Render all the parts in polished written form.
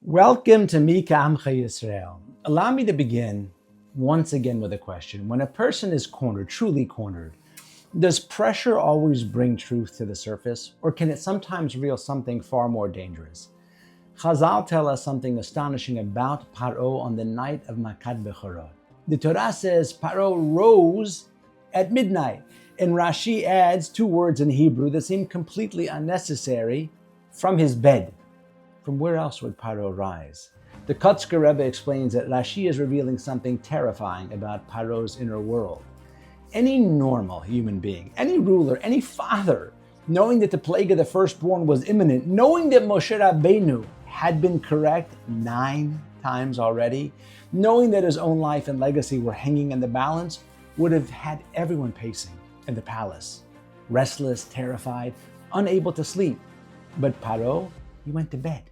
Welcome to Mika Amcha Yisrael. Allow me to begin once again with a question. When a person is cornered, truly cornered, does pressure always bring truth to the surface, or can it sometimes reveal something far more dangerous? Chazal tell us something astonishing about Pharaoh on the night of Makat Bechorot. The Torah says Pharaoh rose at midnight, and Rashi adds two words in Hebrew that seem completely unnecessary: from his bed. From where else would Pharaoh rise? The Kotzker Rebbe explains that Rashi is revealing something terrifying about Pharaoh's inner world. Any normal human being, any ruler, any father, knowing that the plague of the firstborn was imminent, knowing that Moshe Rabbeinu had been correct 9 times already, knowing that his own life and legacy were hanging in the balance, would have had everyone pacing in the palace, restless, terrified, unable to sleep. But Pharaoh, he went to bed.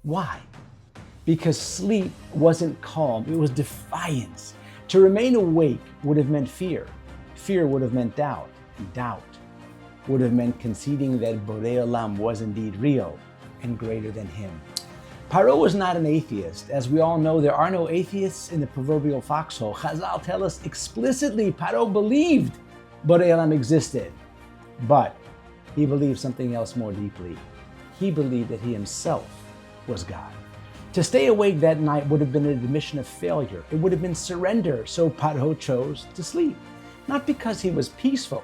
Why? Because sleep wasn't calm, it was defiance. To remain awake would have meant fear. Fear would have meant doubt. And doubt would have meant conceding that Boray Olam was indeed real and greater than him. Pharaoh was not an atheist. As we all know, there are no atheists in the proverbial foxhole. Chazal tell us explicitly Pharaoh believed Boray Olam existed. But he believed something else more deeply. He believed that he himself was God. To stay awake that night would have been an admission of failure. It would have been surrender. So Pharaoh chose to sleep. Not because he was peaceful,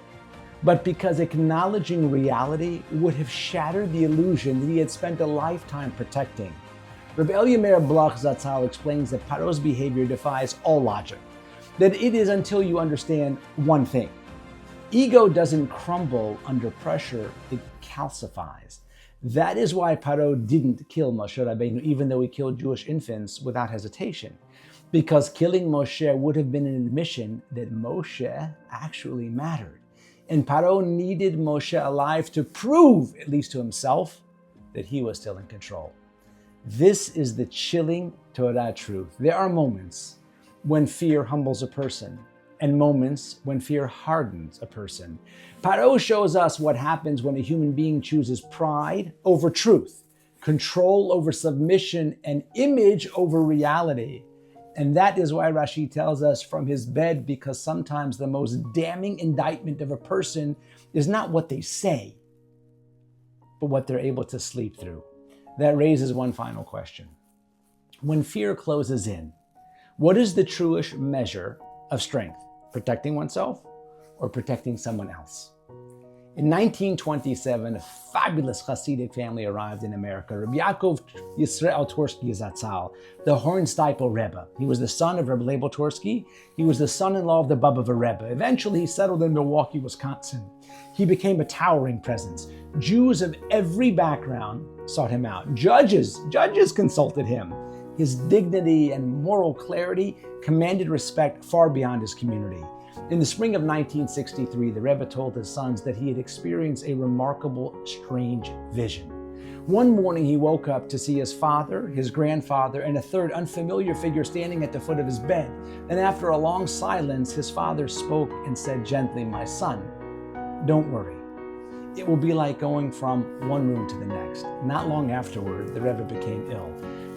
but because acknowledging reality would have shattered the illusion that he had spent a lifetime protecting. Rabbi Eliezer Bloch Zatzal explains that Pharaoh's behavior defies all logic. That it is until you understand one thing. Ego doesn't crumble under pressure, it calcifies. That is why Pharaoh didn't kill Moshe Rabbeinu, even though he killed Jewish infants without hesitation. Because killing Moshe would have been an admission that Moshe actually mattered. And Pharaoh needed Moshe alive to prove, at least to himself, that he was still in control. This is the chilling Torah truth. There are moments when fear humbles a person, and moments when fear hardens a person. Pharaoh shows us what happens when a human being chooses pride over truth, control over submission, and image over reality. And that is why Rashi tells us from his bed, because sometimes the most damning indictment of a person is not what they say, but what they're able to sleep through. That raises one final question. When fear closes in, what is the truest measure of strength? Protecting oneself or protecting someone else? In 1927, a fabulous Hasidic family arrived in America. Rabbi Yaakov Yisrael Twersky Zatzal, the Hornsteipel Rebbe. He was the son of Rabbi Leibel Twersky. He was the son-in-law of the Bubba Rebbe. Eventually, he settled in Milwaukee, Wisconsin. He became a towering presence. Jews of every background sought him out. Judges consulted him. His dignity and moral clarity commanded respect far beyond his community. In the spring of 1963, the Rebbe told his sons that he had experienced a remarkable, strange vision. One morning, he woke up to see his father, his grandfather, and a third unfamiliar figure standing at the foot of his bed. And after a long silence, his father spoke and said gently, "My son, don't worry. It will be like going from one room to the next." Not long afterward, the Rebbe became ill.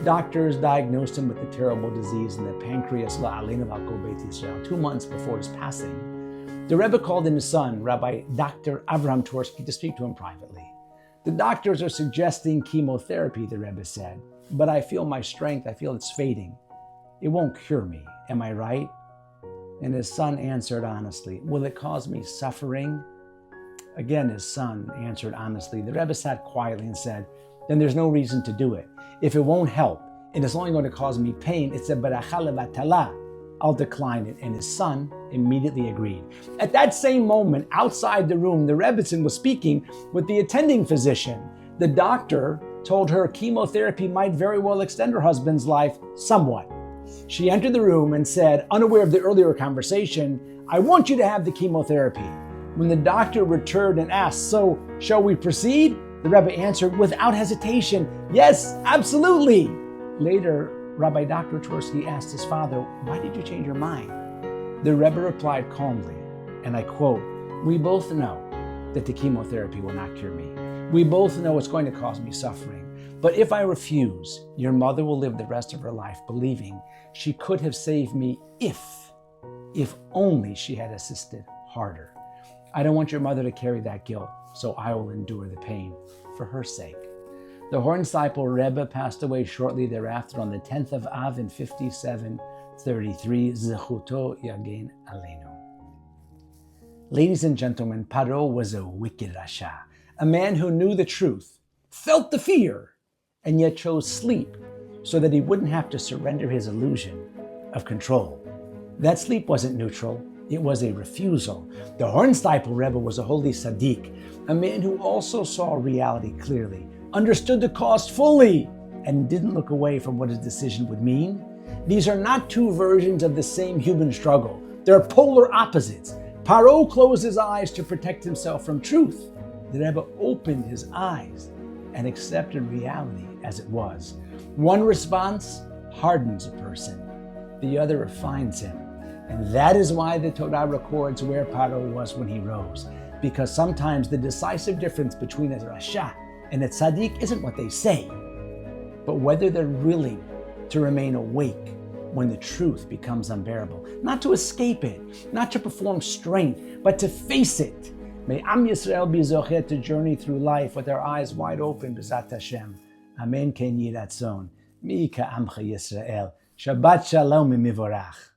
Doctors diagnosed him with a terrible disease in the pancreas, la'aleinu v'al kol Beit Yisrael, 2 months before his passing. The Rebbe called in his son, Rabbi Dr. Avraham Twersky, to speak to him privately. "The doctors are suggesting chemotherapy," the Rebbe said, "but I feel my strength, I feel it's fading. It won't cure me, am I right?" And his son answered honestly, "Will it cause me suffering?" Again, his son answered honestly. The Rebbe sat quietly and said, "Then there's no reason to do it. If it won't help, and it's only going to cause me pain, it's a beracha levatala. I'll decline it." And his son immediately agreed. At that same moment, outside the room, the Rebbetzin was speaking with the attending physician. The doctor told her chemotherapy might very well extend her husband's life somewhat. She entered the room and said, unaware of the earlier conversation, "I want you to have the chemotherapy." When the doctor returned and asked, "So, shall we proceed?" the Rebbe answered without hesitation, "Yes, absolutely." Later, Rabbi Dr. Twersky asked his father, "Why did you change your mind?" The Rebbe replied calmly, and I quote, "We both know that the chemotherapy will not cure me. We both know it's going to cause me suffering. But if I refuse, your mother will live the rest of her life believing she could have saved me if only she had assisted harder. I don't want your mother to carry that guilt, so I will endure the pain for her sake. The Hornsteipel Rebbe passed away shortly thereafter on the 10th of Av in 5733, Zechuto Yagen Aleinu. Ladies and gentlemen, Pharaoh was a wicked Rasha, a man who knew the truth, felt the fear, and yet chose sleep so that he wouldn't have to surrender his illusion of control. That sleep wasn't neutral, it was a refusal. The Hornsteipel Rebbe was a holy tzaddik, a man who also saw reality clearly, understood the cost fully, and didn't look away from what his decision would mean. These are not two versions of the same human struggle. They're polar opposites. Pharaoh closed his eyes to protect himself from truth. The Rebbe opened his eyes and accepted reality as it was. One response hardens a person, the other refines him. And that is why the Torah records where Pharaoh was when he rose. Because sometimes the decisive difference between a Rasha and a tzaddik isn't what they say, but whether they're willing to remain awake when the truth becomes unbearable. Not to escape it, not to perform strength, but to face it. May Am Yisrael be zochet to journey through life with our eyes wide open, B'ezrat Hashem. Amen ken yiratzon. Mi ka'amcha Yisrael. Shabbat shalom u'mivorach.